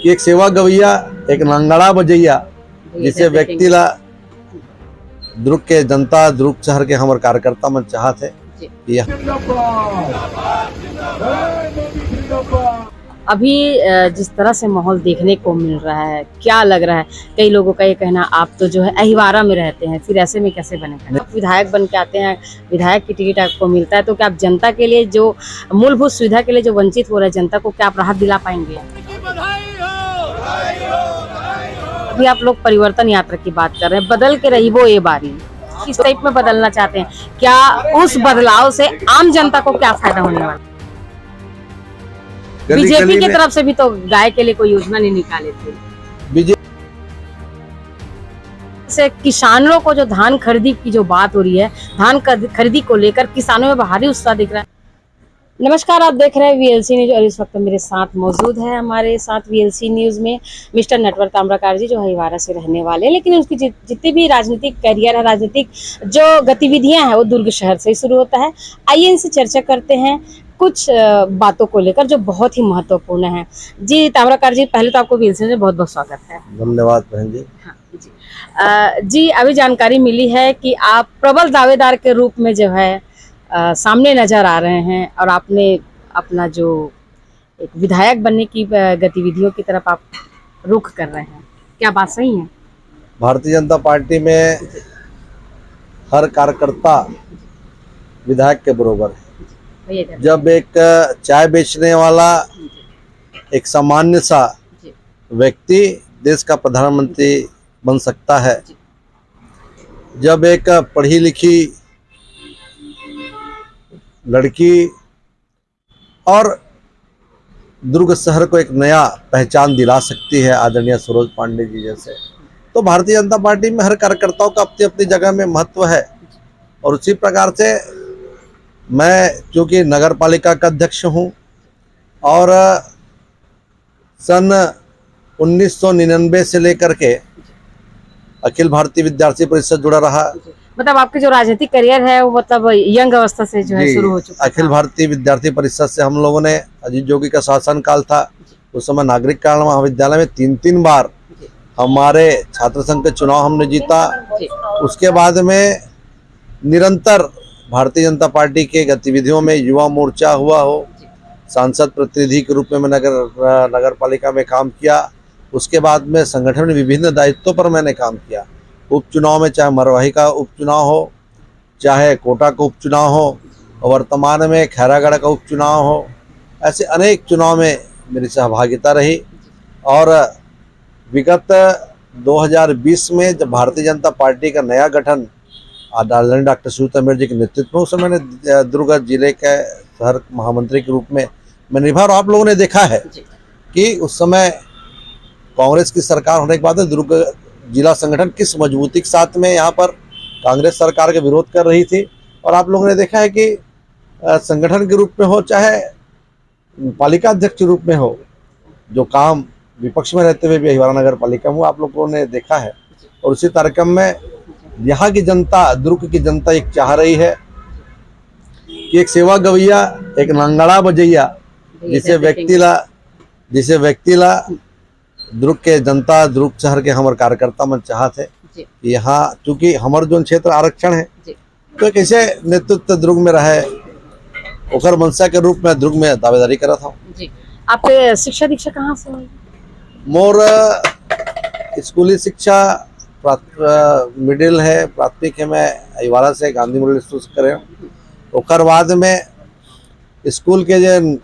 की एक सेवा गवैया, एक नांगड़ा बजैया, जिसे व्यक्तिला दुर्ग के जनता, दुर्ग शहर के हमारे कार्यकर्ता मन चाहत है। अभी जिस तरह से माहौल देखने को मिल रहा है, क्या लग रहा है? कई लोगों का ये कहना, आप तो जो है अहिवारा में रहते हैं, फिर ऐसे में कैसे बनेगा? आप विधायक बन के आते हैं, विधायक की टिकट आपको मिलता है, तो क्या आप जनता के लिए जो मूलभूत सुविधा के लिए जो वंचित हो रहे हैं जनता को, क्या आप राहत दिला पाएंगे? अभी आप लोग परिवर्तन यात्रा की बात कर रहे हैं, बदल के रही वो ये बारी, किस टाइप में बदलना चाहते हैं? क्या उस बदलाव से आम जनता को क्या फायदा होने वाला? बीजेपी की तरफ से भी तो गाय के लिए कोई योजना नहीं निकाले थे। बीजेपी से किसानों को जो धान खरीदी की जो बात हो रही है, धान खरीदी को लेकर किसानों में भारी उत्साह दिख रहा है। नमस्कार, आप देख रहे हैं वीएलसी न्यूज और इस वक्त मेरे साथ मौजूद है हमारे साथ वीएलसी न्यूज में मिस्टर नटवर ताम्रकार जी, जो अहिवारा से रहने वाले हैं, लेकिन उसकी जितनी भी राजनीतिक करियर है, राजनीतिक जो गतिविधियां हैं, वो दुर्ग शहर से ही शुरू होता है। आइए इनसे चर्चा करते हैं कुछ बातों को लेकर जो बहुत ही महत्वपूर्ण है। जी ताम्रकार जी, पहले तो आपको वीएलसी में बहुत बहुत स्वागत है। धन्यवाद बहन जी। हाँ जी, अभी जानकारी मिली है कि आप प्रबल दावेदार के रूप में जो है सामने नजर आ रहे हैं और आपने अपना जो एक विधायक बनने की गतिविधियों की तरफ आप रुख कर रहे हैं, क्या बात सही है? भारतीय जनता पार्टी में हर कार्यकर्ता विधायक के बराबर है। जब एक चाय बेचने वाला एक सामान्य सा व्यक्ति देश का प्रधानमंत्री बन सकता है, जब एक पढ़ी लिखी लड़की और दुर्ग शहर को एक नया पहचान दिला सकती है आदरणीय सरोज पांडे जी जैसे, तो भारतीय जनता पार्टी में हर कार्यकर्ताओं का अपनी अपनी जगह में महत्व है। और उसी प्रकार से मैं क्योंकि नगर पालिका का अध्यक्ष हूं और सन 1999 से लेकर के अखिल भारतीय विद्यार्थी परिषद जुड़ा रहा। मतलब आपके जो राजनीतिक करियर है वो मतलब यंग अवस्था से जो है शुरू हो चुका है। अखिल भारतीय विद्यार्थी परिषद से हम लोगों ने, अजीत जोगी का शासन काल था, उस समय नागरिक कल्याण महाविद्यालय में 3-3 बार हमारे छात्र संघ के चुनाव हमने जीता। उसके बाद में निरंतर भारतीय जनता पार्टी के गतिविधियों में युवा मोर्चा हुआ हो, सांसद प्रतिनिधि के रूप में मैं नगर पालिका में काम किया। उसके बाद में संगठन में विभिन्न दायित्वों पर मैंने काम किया। उपचुनाव में चाहे मरवाही का उपचुनाव हो, चाहे कोटा का उपचुनाव हो, और वर्तमान में खैरागढ़ का उपचुनाव हो, ऐसे अनेक चुनाव में मेरी सहभागिता रही। और विगत 2020 में जब भारतीय जनता पार्टी का नया गठन आदरणीय डॉक्टर सुजीत अमीर जी के नेतृत्व में, उस समय मैंने दुर्ग जिले के शहर महामंत्री के रूप में मैं निभा। और आप लोगों ने देखा है कि उस समय कांग्रेस की सरकार होने के बाद दुर्ग जिला संगठन किस मजबूती के साथ में यहाँ पर कांग्रेस सरकार का विरोध कर रही थी। और आप लोगों ने देखा है कि संगठन के रूप में हो, चाहे पालिका अध्यक्ष के रूप में हो, जो काम विपक्ष में रहते हुए भी अहिवारा नगर पालिका में आप लोगों ने देखा है। और उसी कार्यक्रम में यहाँ की जनता, दुर्ग की जनता एक चाह रही है कि एक सेवा गवैया, एक नांगड़ा बजैया, जिसे व्यक्तिला दुर्ग के जनता, दुर्ग शहर के हमारे कार्यकर्ता मन चाहत है। यहाँ चूंकि हमारे जो क्षेत्र आरक्षण है, तो एक ऐसे नेतृत्व दुर्ग में रहे, ओकर मनसा के रूप में दुर्ग में दावेदारी करा था। आप शिक्षा दीक्षा कहाँ से हुई? मोर स्कूली शिक्षा मिडिल है, प्राथमिक है, मैं अहिवारा से गांधी मिडिल स्कूल से करे। ओकर बाद में स्कूल के जो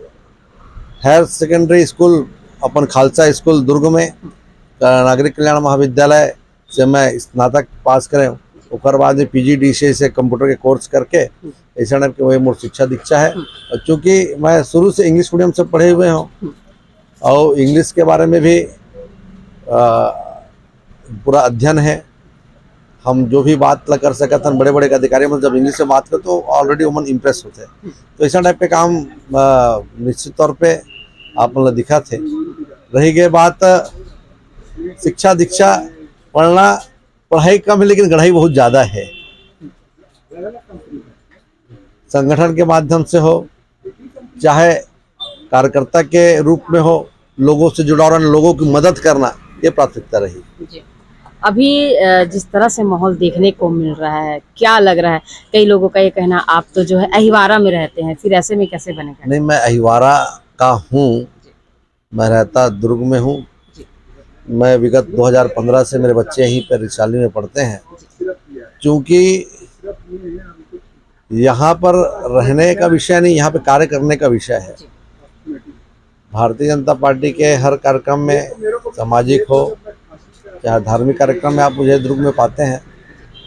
हायर सेकेंडरी स्कूल अपन खालसा स्कूल दुर्ग में, नागरिक कल्याण महाविद्यालय से मैं स्नातक पास करे। ओकर बाद में PGDCA से कंप्यूटर के कोर्स करके ऐसा टाइप के वही मोर शिक्षा दीक्षा है। और चूँकि मैं शुरू से इंग्लिश मीडियम से पढ़े हुए हूँ और इंग्लिश के बारे में भी पूरा अध्ययन है। हम जो भी बात कर सकते हैं, बड़े बड़े अधिकारी में जब इंग्लिश में बात करते तो ऑलरेडी वो मन इम्प्रेस होते हैं। तो ऐसा टाइप के काम निश्चित तौर पे आप मतलब दिखा थे। रही गई बात शिक्षा दीक्षा, पढ़ना पढ़ाई कम है लेकिन गढ़ाई बहुत ज़्यादा है। संगठन के माध्यम से हो, चाहे कार्यकर्ता के रूप में हो, लोगों से जुड़ा रहना, लोगों की मदद करना, ये प्राथमिकता रही। जी। अभी जिस तरह से माहौल देखने को मिल रहा है, क्या लग रहा है? कई लोगों का ये कहना, आप तो जो है अहिवारा में रहते हैं, फिर ऐसे में कैसे बनेगा? नहीं, मैं अहिवारा का हूँ, मैं रहता दुर्ग में हूँ। मैं विगत 2015 से मेरे बच्चे यहीं पर रिसाली में पढ़ते हैं। क्योंकि यहाँ पर रहने का विषय नहीं, यहाँ पे कार्य करने का विषय है। भारतीय जनता पार्टी के हर कार्यक्रम में, सामाजिक हो चाहे धार्मिक कार्यक्रम में, आप मुझे दुर्ग में पाते हैं।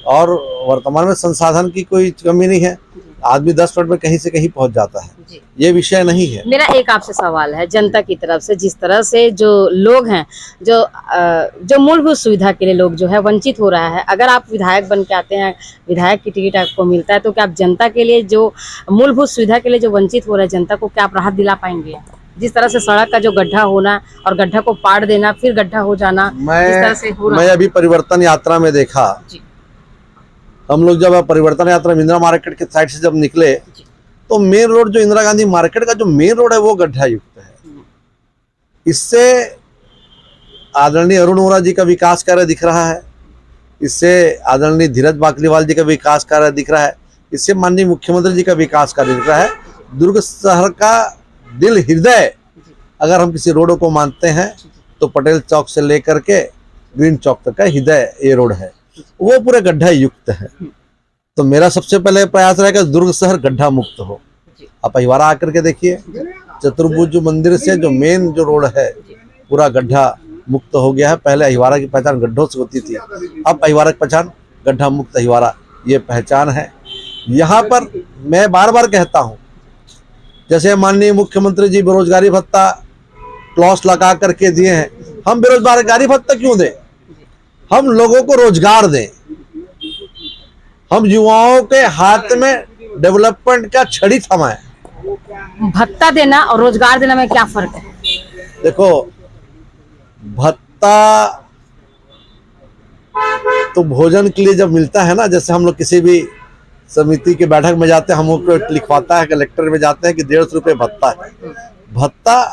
और वर्तमान में संसाधन की कोई कमी नहीं है, आदमी 10 मिनट में कहीं से कहीं पहुंच जाता है, ये विषय नहीं है। मेरा एक आपसे सवाल है, जनता की तरफ से, जिस तरह से जो लोग हैं, जो मूलभूत सुविधा के लिए लोग जो है वंचित हो रहा है, अगर आप विधायक बन के आते हैं, विधायक की टिकट आपको मिलता है, तो क्या आप जनता के लिए, जो मूलभूत सुविधा के लिए जो वंचित हो रहा है जनता को, क्या आप राहत दिला पाएंगे? जिस तरह से सड़क का जो गड्ढा होना और गड्ढा को पाड़ देना, फिर गड्ढा हो जाना, जिस तरह से हो रहा है। मैं अभी परिवर्तन यात्रा में देखा, हम लोग जब परिवर्तन यात्रा इंदिरा मार्केट के साइड से जब निकले, तो मेन रोड, जो इंदिरा गांधी मार्केट का जो मेन रोड है, वो गड्ढा युक्त है। इससे आदरणीय अरुण वोरा जी का विकास कार्य दिख रहा है, इससे आदरणीय धीरज बाकलीवाल जी का विकास कार्य दिख रहा है, इससे माननीय मुख्यमंत्री जी का विकास कार्य दिख रहा है। दुर्ग शहर का दिल हृदय अगर हम किसी रोड को मानते हैं, तो पटेल चौक से लेकर के ग्रीन चौक तक का हृदय ये रोड है, वो पूरे गड्ढा युक्त है। तो मेरा सबसे पहले प्रयास रहेगा दुर्ग शहर गड्ढा मुक्त हो। आप अहिवारा आकर के देखिए, चतुर्भुज मंदिर से जो मेन जो रोड है, पूरा गड्ढा मुक्त हो गया है। पहले अहिवारा की पहचान गड्ढों से होती थी, अब अहिवारा की पहचान गड्ढा मुक्त अहिवारा, ये पहचान है। यहाँ पर मैं बार बार कहता हूँ, जैसे माननीय मुख्यमंत्री जी बेरोजगारी भत्ता क्लॉस लगा करके दिए हैं, हम बेरोजगारी भत्ता क्यों दें? हम लोगों को रोजगार दें, हम युवाओं के हाथ में डेवलपमेंट का छड़ी थमाएं। भत्ता देना और रोजगार देना में क्या फर्क है? देखो, भत्ता तो भोजन के लिए जब मिलता है ना, जैसे हम लोग किसी भी समिति की बैठक में जाते हैं, हम लोग को लिखवाता है कलेक्टर में जाते हैं कि 150 रुपये भत्ता है। भत्ता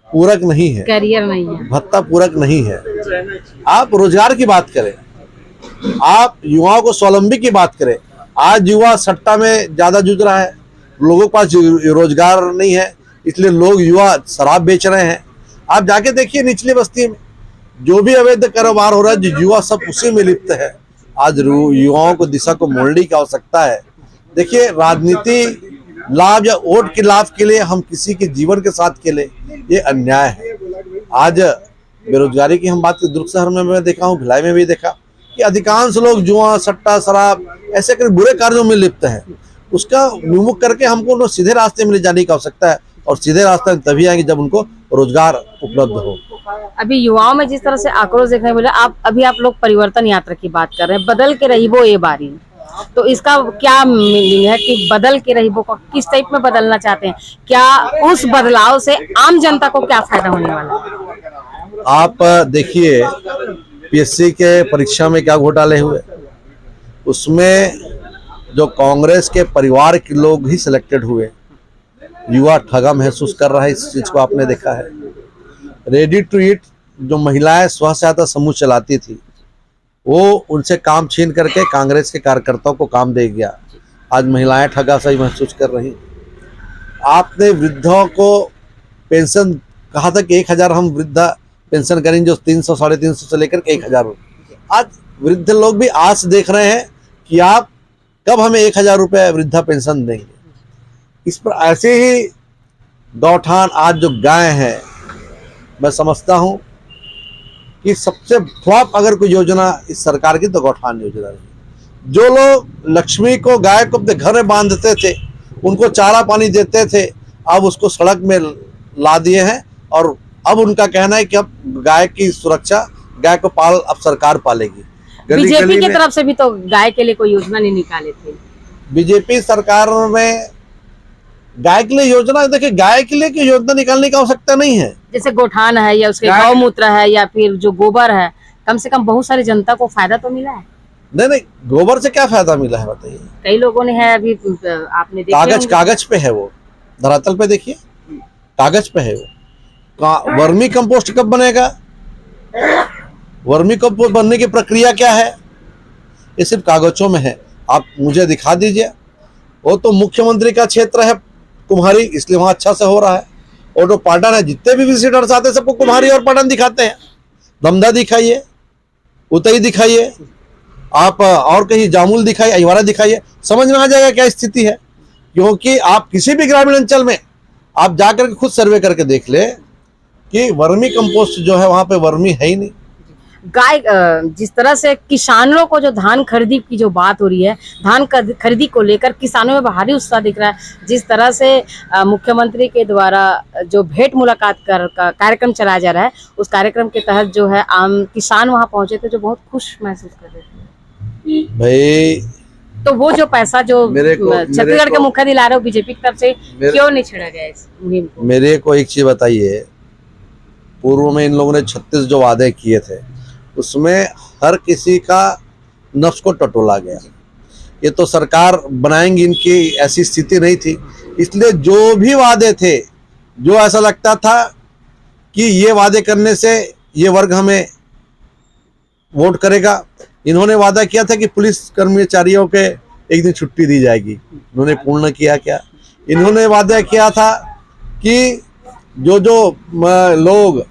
पूरक नहीं है, करियर नहीं है, भत्ता पूरक नहीं है। आप रोजगार की बात करें, आप युवाओं को स्वावलंबी की बात करें। आज युवा सट्टा में ज्यादा जूझ रहा है, लोगों के पास रोजगार नहीं है, इसलिए लोग युवा शराब बेच रहे हैं। आप जाके देखिए निचली बस्ती में जो भी अवैध कारोबार हो रहा है, जो युवा सब उसी में लिप्त है। आज युवाओं को दिशा को मोड़ने की आवश्यकता है। देखिए, राजनीति लाभ या वोट के लाभ के लिए हम किसी के जीवन के साथ खेले, ये अन्याय है। आज बेरोजगारी की हम बात करें, दुर्ग शहर में मैं देखा हूँ, भिलाई में भी देखा कि अधिकांश लोग जुआ, सट्टा, शराब ऐसे कर बुरे कार्यों में लिप्त हैं। उसका विमुख करके हमको सीधे रास्ते में ले जाने की आवश्यकता है, और सीधे रास्ते में तभी आएंगे जब उनको रोजगार उपलब्ध हो। अभी युवाओं में जिस तरह से आक्रोश देखने को मिला, आप लोग परिवर्तन यात्रा की बात कर रहे हैं, बदल के रही वो ये बारी, तो इसका क्या मीनिंग है कि बदल के रही वो को किस टाइप में बदलना चाहते हैं? क्या उस बदलाव से आम जनता को क्या फायदा होने वाला है? आप देखिए, पीएससी के परीक्षा में क्या घोटाले हुए, उसमें जो कांग्रेस के परिवार के लोग ही सिलेक्टेड हुए। युवा ठगा महसूस कर रहा है, इस चीज को आपने देखा है। रेडी टू ईट जो महिलाएं स्व सहायता समूह चलाती थी, वो उनसे काम छीन करके कांग्रेस के कार्यकर्ताओं को काम दे गया। आज महिलाएं ठगा सही महसूस कर रही। आपने वृद्धों को पेंशन कहा था कि 1000 हम वृद्धा पेंशन करेंगे, जो 300 साढ़े 300 से लेकर 1000। आज वृद्ध लोग भी आस देख रहे हैं कि आप कब हमें 1000 रुपये वृद्धा पेंशन देंगे। इस पर ऐसे ही गौठान आज जो गाय हैं, मैं समझता हूं कि सबसे फ्लॉप अगर कोई योजना इस सरकार की तो गौठान योजना है। जो लोग लक्ष्मी को, गाय को अपने घर में बांधते थे, उनको चारा पानी देते थे, अब उसको सड़क में ला दिए हैं। और अब उनका कहना है कि अब गाय की सुरक्षा, गाय को पाल अब सरकार पालेगी। बीजेपी की तरफ से भी तो गाय के लिए कोई योजना नहीं निकाले थे। बीजेपी सरकार में गाय के लिए योजना, देखिए गाय के लिए की योजना निकालने की आवश्यकता नहीं है। जैसे गोठान है या उसके गौमूत्र है या फिर जो गोबर है, कम से कम बहुत सारी जनता को फायदा तो मिला है। नहीं, गोबर से क्या फायदा मिला है बताइए? कई लोगों ने है, अभी आपने देखा कागज पे है, वो धरातल पे देखिए, कागज पे है वो। वर्मी कंपोस्ट कब बनेगा? वर्मी कंपोस्ट बनने की प्रक्रिया क्या है? ये सिर्फ कागजों में है। आप मुझे दिखा दीजिए। वो तो मुख्यमंत्री का क्षेत्र है कुम्हारी, इसलिए वहां अच्छा से हो रहा है। और जो पाटन है, जितने भी विजिटर्स आते हैं सबको कुम्हारी और पाटन दिखाते हैं। दमदा दिखाइए, उतई दिखाइए, आप और कहीं जामुल दिखाइए, अहिवारा दिखाइए, समझ में आ जाएगा क्या स्थिति है। क्योंकि आप किसी भी ग्रामीण अंचल में आप जाकर के खुद सर्वे करके देख ले कि वर्मी कंपोस्ट जो है वहां पे वर्मी है ही नहीं। गाय जिस तरह से किसानों को जो धान खरीदी की जो बात हो रही है, धान खरीदी को लेकर किसानों में भारी उत्साह दिख रहा है। जिस तरह से मुख्यमंत्री के द्वारा जो भेंट मुलाकात का कार्यक्रम चलाया जा रहा है, उस कार्यक्रम के तहत जो है आम किसान वहां पहुंचे थे जो बहुत खुश महसूस कर रहे थे। भाई तो वो जो पैसा जो छत्तीसगढ़ के मुख्यमंत्री ला रहे हो बीजेपी की तरफ से, क्यों नहीं छेड़ा गया इस मुहिम को? मेरे को एक चीज बताइए, पूर्व में इन लोगों ने 36 जो वादे किए थे उसमें हर किसी का नफ्स को टटोला गया। ये तो सरकार बनाएंगी, इनकी ऐसी स्थिति नहीं थी। इसलिए जो भी वादे थे, जो ऐसा लगता था कि ये वादे करने से ये वर्ग हमें वोट करेगा, इन्होंने वादा किया था कि पुलिस कर्मचारियों के एक दिन छुट्टी दी जाएगी, इन्होंने पूर्ण किया क्या? इन्होंने वादा किया था कि जो लोग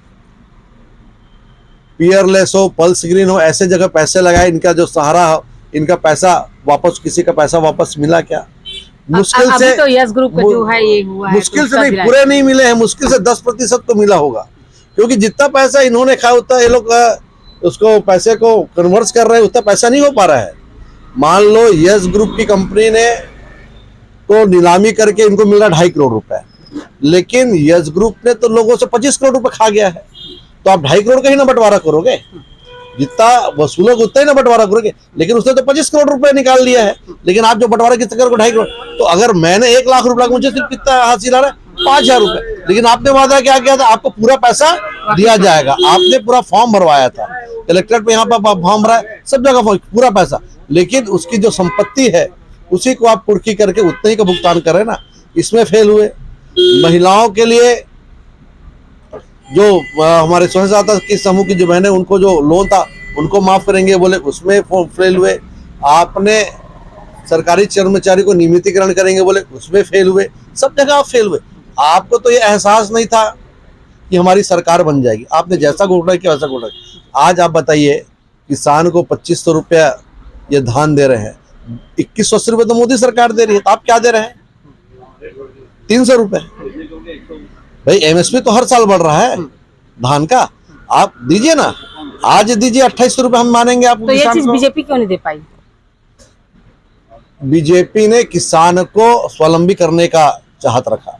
पियरलेस हो, पल्स ग्रीन हो, ऐसे जगह पैसे लगाए, इनका जो सहारा हो, इनका पैसा वापस, किसी का पैसा वापस मिला क्या? मुश्किल से तो यस ग्रुप का जो है ये हुआ है, मुश्किल से नहीं, पूरे नहीं मिले हैं, मुश्किल से 10% तो मिला होगा। क्योंकि जितना पैसा इन्होंने खाया उतना ये लोग उसको पैसे को कन्वर्ट कर रहे हैं, उतना पैसा नहीं हो पा रहा है। मान लो यस ग्रुप की कंपनी ने तो नीलामी करके इनको मिल रहा 2.5 करोड़ रुपए, लेकिन यस ग्रुप ने तो लोगों से 25 करोड़ रुपए खा गया है। तो आप 2.5 करोड़ का ही ना बंटवारा करोगे, जितना वसूलोगे उतना ही ना बंटवारा करोगे। लेकिन उसने तो 25 करोड़ रुपए निकाल लिया है, लेकिन आप जो बंटवारा कितना करोगे 2.5 करोड़। तो अगर मैंने 1 लाख रुपए, मुझे सिर्फ कितना हासिल आ रहा है 5,000 रुपए, लेकिन आपने वादा क्या किया था? आपको पूरा पैसा दिया जाएगा। आपने पूरा फॉर्म भरवाया था, कलेक्ट्रेट में यहाँ पर फॉर्म भरा है, सब जगह पूरा पैसा, लेकिन उसकी जो संपत्ति है उसी को आप कुर्की करके उतने ही का भुगतान करें ना, इसमें फेल हुए। महिलाओं के लिए जो हमारे स्वयं सहायता की समूह की जो बहनें, उनको जो लोन था उनको माफ करेंगे बोले, उसमें फेल हुए। आपने सरकारी कर्मचारी को नियमितीकरण करेंगे बोले, उसमें फेल हुए। सब जगह आप फेल हुए। आपको तो ये एहसास नहीं था कि हमारी सरकार बन जाएगी, आपने जैसा घोषणा किया वैसा घोषणा किया। आज आप बताइए, किसान को 2500 रुपया ये धान दे रहे हैं, 2180 रुपये तो मोदी सरकार दे रही है, तो आप क्या दे रहे हैं? 300 रुपये। भाई एमएसपी तो हर साल बढ़ रहा है धान का, आप दीजिए ना, आज दीजिए 2800 रुपये, हम मानेंगे आपको। तो ये चीज बीजेपी क्यों नहीं दे पाई? बीजेपी ने किसान को स्वावलंबी करने का चाहत रखा।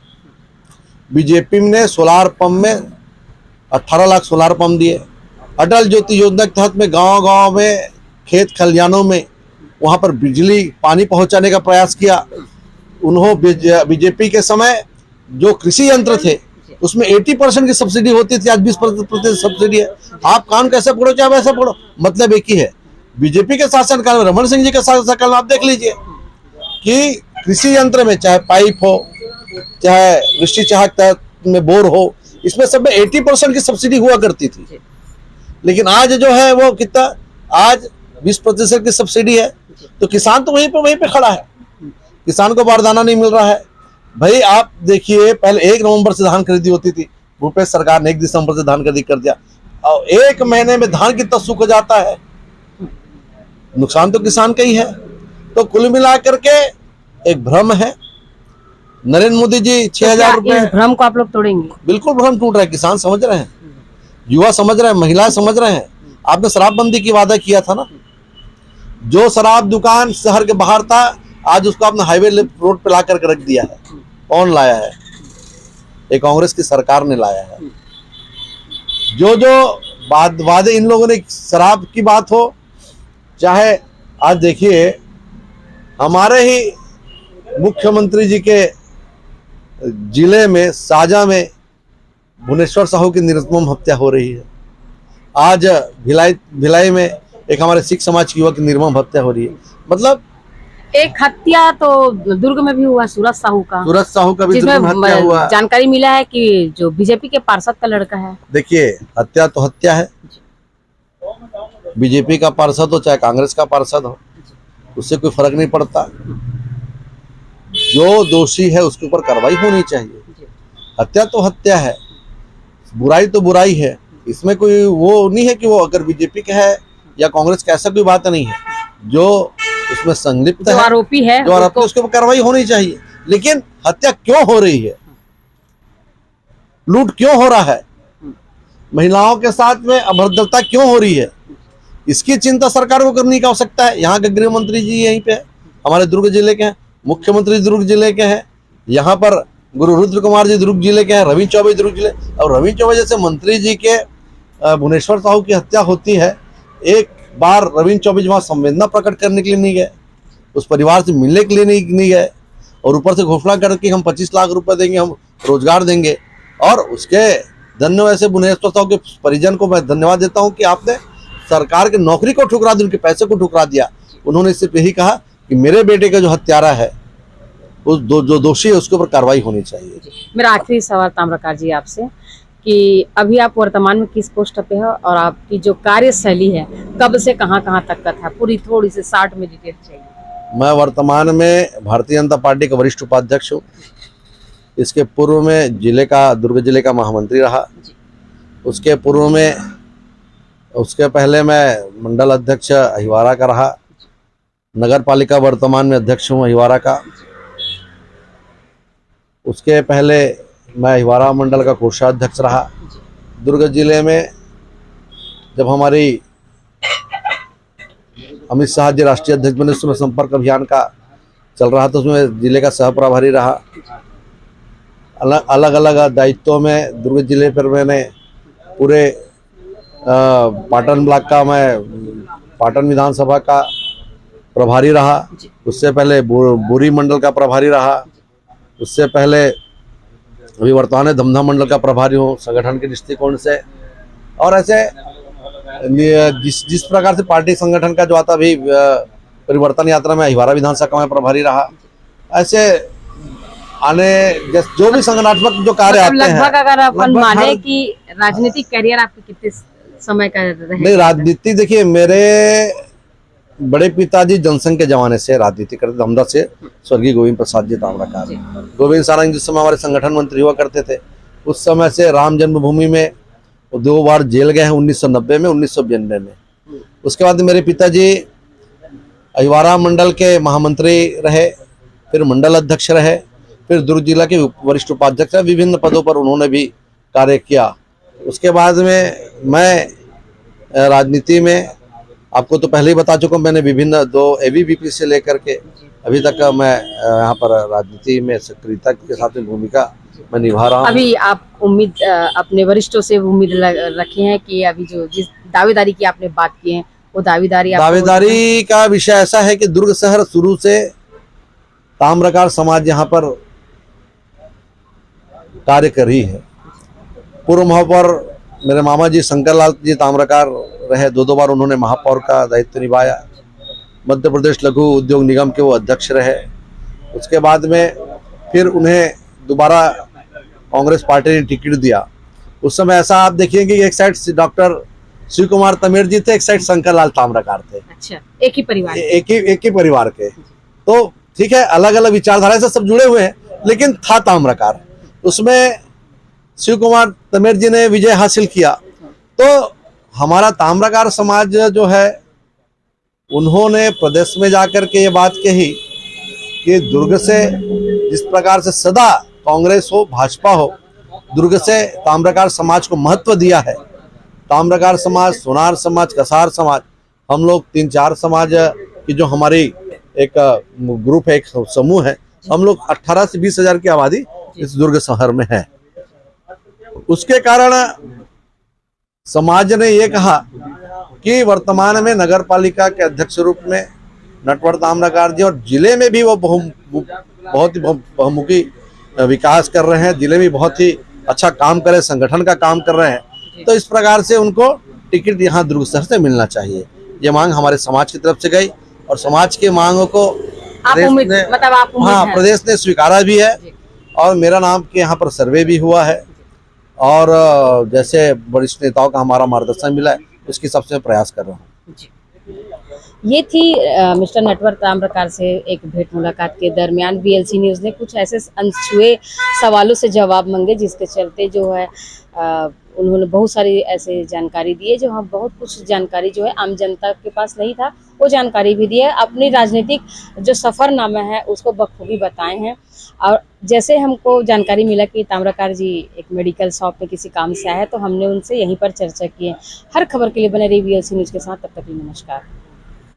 बीजेपी ने सोलार पंप में 18 लाख सोलार पंप दिए। अटल ज्योति योजना के तहत में गांव-गांव में, खेत खलिहानों में, वहां पर बिजली पानी पहुंचाने का प्रयास किया। उन्होंने बीजेपी के समय जो कृषि यंत्र थे उसमें 80% की सब्सिडी होती थी, आज 20% सब्सिडी है। आप कान कैसे पढ़ो चाहे वैसे पढ़ो, मतलब एक ही है। बीजेपी के शासनकाल में, रमन सिंह जी के शासनकाल में आप देख लीजिए कि कृषि यंत्र में चाहे पाइप हो, चाहे वृष्टि चाहक तहत में बोर हो, इसमें सब में 80% की सब्सिडी हुआ करती थी। लेकिन आज जो है वो कितना, आज 20% की सब्सिडी है। तो किसान तो वहीं पे खड़ा है, किसान को बारदाना नहीं मिल रहा है। भाई आप देखिए, पहले 1 नवंबर से धान खरीदी होती थी, भूपेश सरकार ने 1 दिसंबर से धान खरीदी कर दिया, और 1 महीने में धान कितना सूख जाता है। नुकसान तो किसान का ही है। तो कुल मिला करके एक भ्रम है। नरेंद्र मोदी जी 6000 रुपए, भ्रम को आप लोग तोड़ेंगे? बिल्कुल भ्रम टूट रहा है। किसान समझ रहे हैं, युवा समझ रहे हैं, महिलाएं समझ रहे हैं। आपने शराबबंदी की वादा किया था ना, जो शराब दुकान शहर के बाहर था, आज उसको आपने हाईवे रोड पे ला करके रख दिया है। कौन लाया है? ये कांग्रेस की सरकार ने लाया है। जो वादे इन लोगों ने, शराब की बात हो, चाहे आज देखिए हमारे ही मुख्यमंत्री जी के जिले में, साजा में भुवनेश्वर साहू की निर्मम हत्या हो रही है। आज भिलाई में एक हमारे सिख समाज की युवक की निर्मम हत्या हो रही है। मतलब एक हत्या तो दुर्ग में भी हुआ, सूरज साहू का, सूरज साहू का भी दुर्ग में हत्या हुआ। जानकारी मिला है कि जो बीजेपी के पार्षद का लड़का है। देखिए, हत्या तो हत्या है, बीजेपी का पार्षद हो चाहे कांग्रेस का पार्षद हो, उससे कोई फर्क नहीं पड़ता। जो दोषी है उसके ऊपर कार्रवाई होनी चाहिए। हत्या तो हत्या है, बुराई तो बुराई है, इसमें कोई वो नहीं है कि वो अगर बीजेपी का है या कांग्रेस का, ऐसा कोई बात नहीं है। जो उसमें संलिप्त है, आरोपी है, जो आरोपी उसके ऊपर कार्रवाई होनी चाहिए। लेकिन हत्या क्यों हो रही है, लूट क्यों हो रहा है, महिलाओं के साथ में अभद्रता क्यों हो रही है, इसकी चिंता सरकार को करने की आवश्यकता है। यहाँ के गृह मंत्री जी यहीं पे है, हमारे दुर्ग जिले के हैं, मुख्यमंत्री दुर्ग जिले के हैं, यहाँ पर गुरु रुद्र कुमार जी दुर्ग जिले के हैं, रविंद्र चौबे दुर्ग जिले, और रविंद्र चौबे जैसे मंत्री जी के भुवनेश्वर साहू की हत्या होती है। एक बार रविंद्र चौबे जी वहाँ संवेदना प्रकट करने के लिए नहीं गए, उस परिवार से मिलने के लिए नहीं गए, और ऊपर से घोषणा करके हम 25 लाख रुपए देंगे, हम रोजगार देंगे। और उसके धन्यवाद से भुवनेश्वर साहू के परिजन को मैं धन्यवाद देता हूँ कि आपने सरकार की नौकरी को ठुकरा दिया, उनके पैसे को ठुकरा दिया। उन्होंने सिर्फ यही कहा कि मेरे बेटे का जो हत्यारा है, उस जो दोषी है, उसके ऊपर कार्रवाई होनी चाहिए। मेरा आखिरी सवाल ताम्रकार जी आपसे कि अभी आप वर्तमान में किस पोस्ट पे हो और आपकी जो कार्यशैली है कब से कहां तक का था, पूरी थोड़ी सी 60 में डिटेल चाहिए। मैं वर्तमान में भारतीय जनता पार्टी का वरिष्ठ उपाध्यक्ष हूँ। इसके पूर्व में दुर्ग जिले का महामंत्री रहा। उसके पूर्व में, उसके पहले मैं मंडल अध्यक्ष अहिवारा का रहा। नगर पालिका वर्तमान में अध्यक्ष हूँ अहिवारा का। उसके पहले मैं अहिवारा मंडल का कोषाध्यक्ष रहा। दुर्ग जिले में जब हमारी अमित शाह जी राष्ट्रीय अध्यक्ष बने, उसमें संपर्क अभियान का चल रहा था, उसमें जिले का सह प्रभारी रहा। अलग अलग दायित्वों में दुर्ग जिले पर मैंने पूरे पाटन ब्लॉक का, मैं पाटन विधानसभा का प्रभारी रहा। उससे पहले बुरी मंडल का प्रभारी रहा। उससे पहले अभी वर्तमान में धमधा मंडल का प्रभारी हूँ संगठन के दृष्टिकोण से। और ऐसे जिस प्रकार से पार्टी संगठन का जो आता भी परिवर्तन यात्रा में अहिवारा विधानसभा का मैं प्रभारी रहा। ऐसे आने जो भी संगठनात्मक जो कार्य आते हैं, लगभग अगर अपन माने कि राजनीतिक करियर आपके कितने समय का रहे? नहीं, राजनीति देखिए, मेरे बड़े पिताजी जनसंघ के जमाने से राजनीति करते, धमधा से स्वर्गीय गोविंद प्रसाद जी ताम्रकार, गोविंद सारंग जिस समय हमारे संगठन मंत्री हुआ करते थे, उस समय से राम जन्मभूमि में 2 बार जेल गए हैं, 1990 में, 1992 में। उसके बाद मेरे पिताजी अहिवारा मंडल के महामंत्री रहे, फिर मंडल अध्यक्ष रहे, फिर दुर्ग जिला के वरिष्ठ उपाध्यक्ष, विभिन्न पदों पर उन्होंने भी कार्य किया। उसके बाद में मैं राजनीति में, आपको तो पहले ही बता चुका हूँ, मैंने विभिन्न 2 ABVP से लेकर के अभी तक मैं यहाँ पर राजनीति में सक्रियता के साथ में भूमिका मैं निभा रहा हूँ। अभी आप उम्मीद अपने वरिष्ठों से उम्मीद रखे हैं कि अभी जो जिस दावेदारी की आपने बात की है, वो दावेदारी का विषय ऐसा है कि दुर्ग शहर शुरू से ताम्रकार समाज यहाँ पर कार्य कर रही है। पूर्व महापौर मेरे मामा जी शंकर लाल जी ताम्रकार रहे, 2 बार उन्होंने महापौर का दायित्व निभाया। मध्य प्रदेश लघु उद्योग निगम के वो अध्यक्ष रहे। उसके बाद में फिर उन्हें दोबारा कांग्रेस पार्टी ने टिकट दिया। उस समय ऐसा आप देखिए कि एक साइड डॉक्टर शिव कुमार तमेर जी थे, एक साइड शंकर लाल ताम्रकार थे। अच्छा, एक ही परिवार के। तो ठीक है, अलग अलग विचारधारा से सब जुड़े हुए हैं, लेकिन था ताम्रकार। उसमें शिव कुमार तमेर जी ने विजय हासिल किया। तो हमारा ताम्रकार समाज जो है, उन्होंने प्रदेश में जाकर के ये बात कही कि दुर्ग से जिस प्रकार से सदा कांग्रेस हो भाजपा हो, दुर्ग से ताम्रकार समाज को महत्व दिया है। ताम्रकार समाज, सोनार समाज, कसार समाज, हम लोग 3-4 समाज की जो हमारी एक ग्रुप है, एक समूह है, हम लोग 18 से 20 हजार की आबादी इस दुर्ग शहर में है। उसके कारण समाज ने ये कहा कि वर्तमान में नगर पालिका के अध्यक्ष रूप में नटवर ताम्रकार जी, और जिले में भी वो बहुत ही बहुमुखी विकास कर रहे हैं, जिले में बहुत ही अच्छा काम करे, संगठन का काम कर रहे हैं। तो इस प्रकार से उनको टिकट यहाँ दुर्ग शहर से मिलना चाहिए। ये मांग हमारे समाज की तरफ से गई, और समाज की मांगों को आप प्रदेश उम्मीद ने मतलब आप उम्मीद हाँ हैं। प्रदेश ने स्वीकारा भी है जी। और मेरा नाम के यहाँ पर सर्वे भी हुआ है और जैसे वरिष्ठ नेताओं का हमारा मार्गदर्शन मिला है उसकी सबसे प्रयास कर रहा हूँ। जी। ये थी मिस्टर नटवर ताम्रकार से एक भेंट मुलाकात के दरमियान वीएलसी न्यूज़ ने कुछ ऐसे अनछुए सवालों से जवाब मांगे जिसके चलते जो है उन्होंने बहुत सारी ऐसे जानकारी दी है जो हम बहुत कुछ जानकारी जो है आम जनता के पास नहीं था वो जानकारी भी दी है। अपनी राजनीतिक जो सफ़रनामा है उसको बखूबी बताए हैं और जैसे हमको जानकारी मिला कि ताम्रकार जी एक मेडिकल शॉप में किसी काम से आए हैं तो हमने उनसे यहीं पर चर्चा की है। हर खबर के लिए बने रही वीएलसी न्यूज़ के साथ, तब तक के लिए नमस्कार।